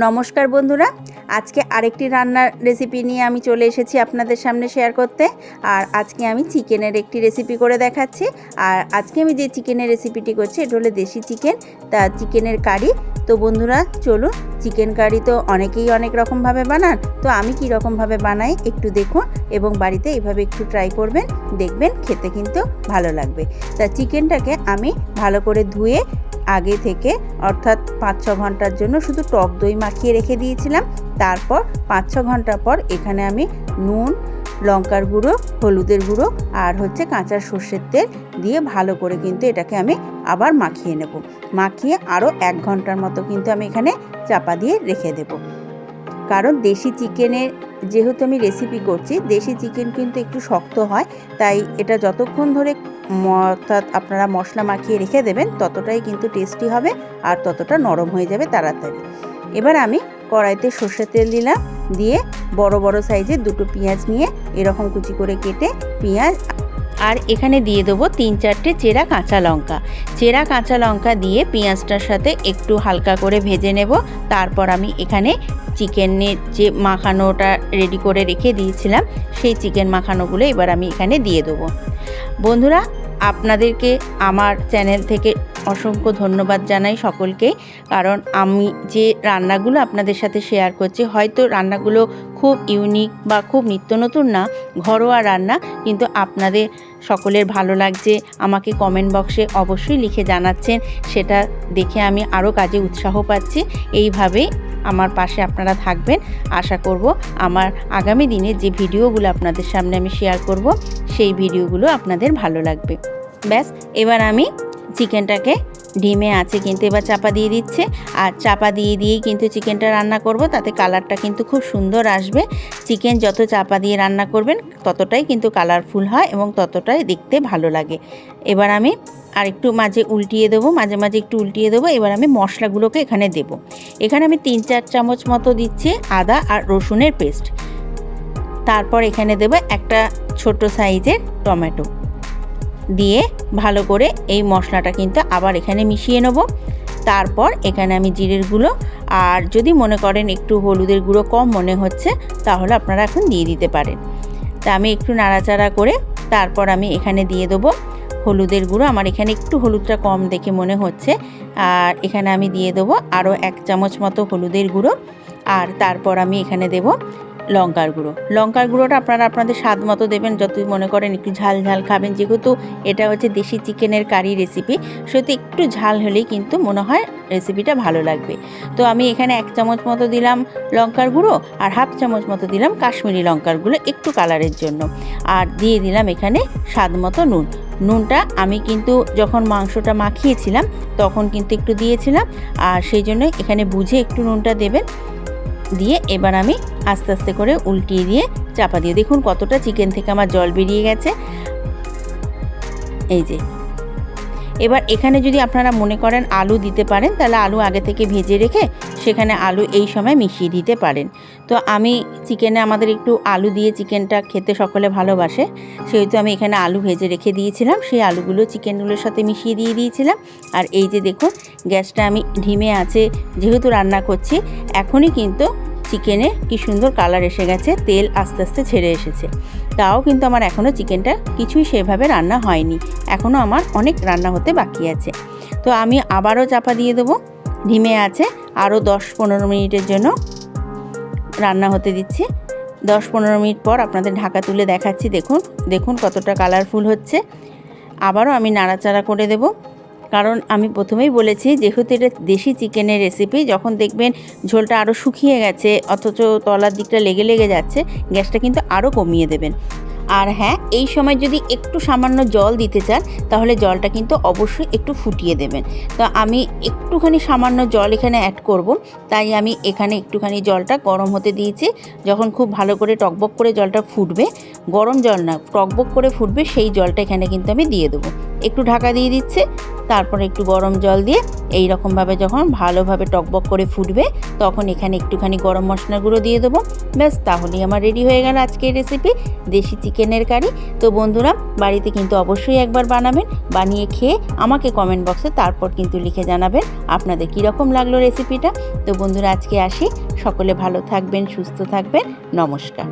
নমস্কার বন্ধুরা, আজকে আরেকটি রান্নার রেসিপি নিয়ে আমি চলে এসেছি আপনাদের সামনে শেয়ার করতে। আর আজকে আমি চিকেনের একটি রেসিপি করে দেখাচ্ছি। আর আজকে আমি যে চিকেনের রেসিপিটি করছি এটা হলো দেশি চিকেন, তা চিকেনের কারি। তো বন্ধুরা চলুন, চিকেন কারি তো অনেকেই অনেক রকমভাবে বানান, তো আমি কী রকমভাবে বানাই একটু দেখুন এবং বাড়িতে এইভাবে একটু ট্রাই করবেন, দেখবেন খেতে কিন্তু ভালো লাগবে। তা চিকেনটাকে আমি ভালো করে ধুয়ে আগে থেকে অর্থাৎ 5-6 ঘন্টার জন্য শুধু টক দই মাখিয়ে রেখে দিয়েছিলাম। তারপর 5-6 ঘন্টা পর এখানে আমি নুন, লঙ্কার গুঁড়ো, হলুদের গুঁড়ো আর কাঁচা সর্ষের তেল দিয়ে ভালো করে কিন্তু এটাকে আমি আবার মাখিয়ে নেব। মাখিয়ে আরও 1 ঘন্টার মতো কিন্তু আমি এখানে চাপা দিয়ে রেখে দেব। কারণ দেশি চিকেনের যেহেতু আমি রেসিপি করছি, দেশি চিকেন কিন্তু একটু শক্ত হয়, তাই এটা যতক্ষণ ধরে অর্থাৎ আপনারা মশলা মাখিয়ে রেখে দেবেন ততটাই কিন্তু টেস্টি হবে আর ততটা নরম হয়ে যাবে তাড়াতাড়ি। এবার আমি কড়াইতে সর্ষের তেল দিলাম, দিয়ে বড় বড় সাইজের 2টো পেঁয়াজ নিয়ে এরকম কুচি করে কেটে পেঁয়াজ আর এখানে দিয়ে দেবো 3-4টে চেরা কাঁচা লঙ্কা। চেরা কাঁচা লঙ্কা দিয়ে পেঁয়াজটার সাথে একটু হালকা করে ভেজে নেব। তারপর আমি এখানে চিকেনের যে মাখানোটা রেডি করে রেখে দিয়েছিলাম সেই চিকেন মাখানোগুলো এবার আমি এখানে দিয়ে দেবো। বন্ধুরা, আপনাদেরকে আমার চ্যানেল থেকে অসংখ্য ধন্যবাদ জানাই সকলকে, কারণ আমি যে রান্নাগুলো আপনাদের সাথে শেয়ার করছি হয়তো রান্নাগুলো খুব ইউনিক বা খুব নিত্য নতুন না, ঘরোয়া রান্না, কিন্তু আপনাদের সকলের ভালো লাগছে আমাকে কমেন্ট বক্সে অবশ্যই লিখে জানাচ্ছেন। সেটা দেখে আমি আরও কাজে উৎসাহ পাচ্ছি। এইভাবেই আমার পাশে আপনারা থাকবেন। আশা করব আমার আগামী দিনে যে ভিডিওগুলো আপনাদের সামনে আমি শেয়ার করব সেই ভিডিওগুলো আপনাদের ভালো লাগবে। ব্যাস, এবার আমি চিকেনটাকে ডিমে আছে কিন্তু এবার চাপা দিয়ে দিচ্ছে। আর চাপা দিয়েই কিন্তু চিকেনটা রান্না করব, তাতে কালারটা কিন্তু খুব সুন্দর আসবে। চিকেন যত চাপা দিয়ে রান্না করবেন ততটাই কিন্তু কালারফুল হয় এবং ততটাই দেখতে ভালো লাগে। এবার আমি আর একটু মাঝে উল্টিয়ে দেবো, মাঝে মাঝে একটু উল্টিয়ে দেবো। এবার আমি মশলাগুলোকে এখানে দেব। এখানে আমি 3-4 চামচ মতো দিচ্ছি আদা আর রসুনের পেস্ট। তারপর এখানে দেবো একটা ছোট সাইজের টমেটো দিয়ে ভালো করে এই মশলাটা কিন্তু আবার এখানে মিশিয়ে নেব। তারপর এখানে আমি জিরের গুঁড়ো আর যদি মনে করেন একটু হলুদের গুঁড়ো কম মনে হচ্ছে তাহলে আপনারা এখন দিয়ে দিতে পারেন। তা আমি একটু নাড়াচাড়া করে তারপর আমি এখানে দিয়ে দেবো হলুদের গুঁড়ো। আমার এখানে একটু হলুদটা কম দেখে মনে হচ্ছে, আর এখানে আমি দিয়ে দেবো আরও 1 চামচ মতো হলুদের গুঁড়ো। আর তারপর আমি এখানে দেবো লঙ্কার গুঁড়ো। লঙ্কার গুঁড়োটা আপনারা আপনাদের স্বাদ মতো দেবেন, যতই মনে করেন একটু ঝাল ঝাল খাবেন। যেহেতু এটা দেশি চিকেনের কারি রেসিপি, সেহেতু একটু ঝাল হলেই কিন্তু মনে হয় রেসিপিটা ভালো লাগবে। তো আমি এখানে 1 চামচ মতো দিলাম লঙ্কার গুঁড়ো আর 1/2 চামচ মতো দিলাম কাশ্মীরি লঙ্কার গুঁড়ো একটু কালারের জন্য। আর দিয়ে দিলাম এখানে স্বাদ মতো নুন। নুনটা আমি কিন্তু যখন মাংসটা মাখিয়েছিলাম তখন কিন্তু একটু দিয়েছিলাম, আর সেই জন্য এখানে বুঝে একটু নুনটা দেবেন। দিয়ে এবার আমি আস্তে আস্তে করে উল্টিয়ে দিয়ে চাপা দিয়ে দেখুন কতটা চিকেন থেকে আমার জল বেরিয়ে গেছে। এই যে এবার এখানে যদি আপনারা মনে করেন আলু দিতে পারেন তাহলে আলু আগে থেকে ভেজে রেখে সেখানে আলু এই সময় মিশিয়ে দিতে পারেন। তো আমি চিকেনে আমাদের একটু আলু দিয়ে চিকেনটা খেতে সকলে ভালোবাসে, সেহেতু আমি এখানে আলু ভেজে রেখে দিয়েছিলাম, সেই আলুগুলো চিকেনগুলোর সাথে মিশিয়ে দিয়ে দিয়েছিলাম। আর এই যে দেখুন গ্যাসটা আমি ধিমে আছে যেহেতু রান্না করছি, এখনই কিন্তু চিকেনে কি সুন্দর কালার এসে গেছে, তেল আস্তে আস্তে ছেড়ে এসেছে। তাও কিন্তু আমার এখনও চিকেনটা কিছুই সেভাবে রান্না হয়নি, এখনও আমার অনেক রান্না হতে বাকি আছে। তো আমি আবারও চাপা দিয়ে দেবো, ধিমে আছে আরও 10-15 মিনিটের জন্য রান্না হতে দিচ্ছি। 10-15 মিনিট পর আপনাদের ঢাকা তুলে দেখাচ্ছি। দেখুন কতটা কালারফুল হচ্ছে। আবারও আমি নাড়াচাড়া করে দেব, কারণ আমি প্রথমেই বলেছি যেহেতু এটা দেশি চিকেনের রেসিপি, যখন দেখবেন ঝোলটা আরও শুকিয়ে গেছে অথচ তলার দিকটা লেগে যাচ্ছে, গ্যাসটা কিন্তু আরও কমিয়ে দেবেন। আর হ্যাঁ, এই সময় যদি একটু সামান্য জল দিতে চান তাহলে জলটা কিন্তু অবশ্যই একটু ফুটিয়ে দেবেন। তো আমি একটুখানি সামান্য জল এখানে অ্যাড করব, তাই আমি এখানে একটুখানি জলটা গরম হতে দিয়েছি। যখন খুব ভালো করে টকবক করে জলটা ফুটবে, গরম জল না টকবক করে ফুটবে, সেই জলটা এখানে কিন্তু আমি দিয়ে দেবো। একটু ঢাকা দিয়ে দিচ্ছে। তারপর একটু গরম জল দিয়ে এই রকমভাবে যখন ভালোভাবে টকবক করে ফুটবে তখন এখানে একটুখানি গরম মশলার গুঁড়ো দিয়ে দেবো। ব্যাস তাহলেই আমার রেডি হয়ে গেল আজকের রেসিপি, দেশি চিকেনের কারি। তো বন্ধুরা বাড়িতে কিন্তু অবশ্যই একবার বানাবেন, বানিয়ে খেয়ে আমাকে কমেন্ট বক্সে তারপর কিন্তু লিখে জানাবেন আপনাদের কীরকম লাগলো রেসিপিটা। তো বন্ধুরা আজকে আসি, সকলে ভালো থাকবেন, সুস্থ থাকবেন, নমস্কার।